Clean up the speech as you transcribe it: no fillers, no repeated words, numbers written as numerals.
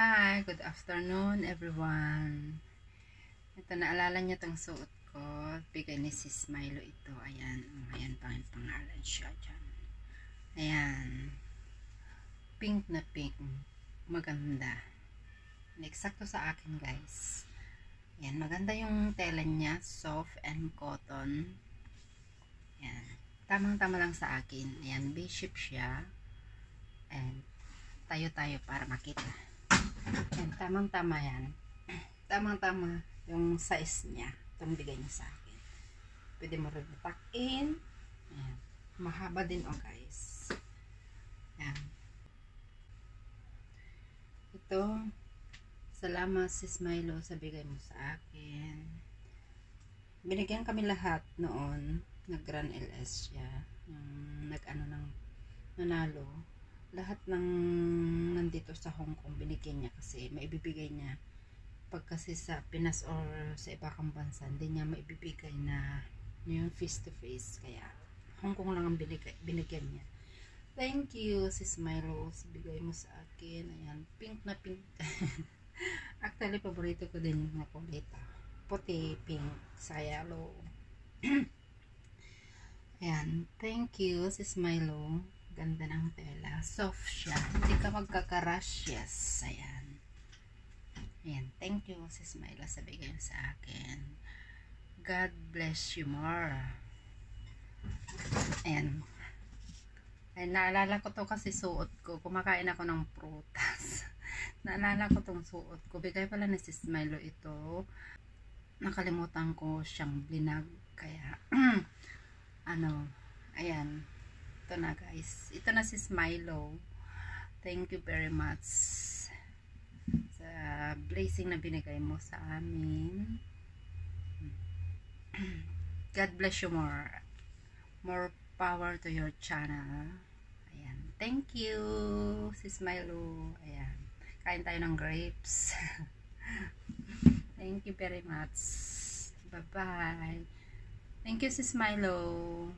Hi, good afternoon everyone. Ito, naalala niyo itong suot ko. Bigay ni Sis Milo ito. Ayan, ayan pangalan siya dyan. Ayan. Pink na pink. Maganda. Eksakto sa akin guys. Ayan, maganda yung tela niya. Soft and cotton. Ayan. Tamang-tama lang sa akin. Ayan, B-shape siya. And tayo-tayo para makita. Ayan, tamang-tama yan. Tamang-tama yung size niya. Itong bigay niya sa akin. Pwede mo rin tuck-in. Ayan. Mahaba din guys. Ayan. Ito, salamat Sis Milo sa bigay mo sa akin. Binigyan kami lahat noon. Nag-Grand LS siya. Nag-ano ng nanalo. Lahat ng nandito sa Hong Kong binigyan niya kasi maibibigay niya pag kasi sa Pinas or sa iba kang bansa hindi niya maibibigay na yung face to face, kaya Hong Kong lang ang binigyan niya. Thank you Sis Milo sa bigay mo sa akin. Ayan, pink na pink. Actually paborito ko din yung kulay puti, pink, sa yellow. Ayan, thank you Sis Milo. Ganda ng tela. Soft siya. Hindi ka magkakarash. Yes. Ayan. Ayan. Thank you, Sis Myla, sa bigay sa akin. God bless you more. Ayan. Ayan. Naalala ko to kasi suot ko. Kumakain ako ng prutas. Naalala ko tong suot ko. Bigay pala ni Sis Myla ito. Nakalimutan ko siyang blinag. Kaya, ayan. Ito na guys. Ito na Sis Milo. Thank you very much sa blessing na binigay mo sa amin. God bless you more. More power to your channel. Ayan. Thank you Sis Milo. Ayan. Kain tayo ng grapes. Thank you very much. Bye bye. Thank you Sis Milo.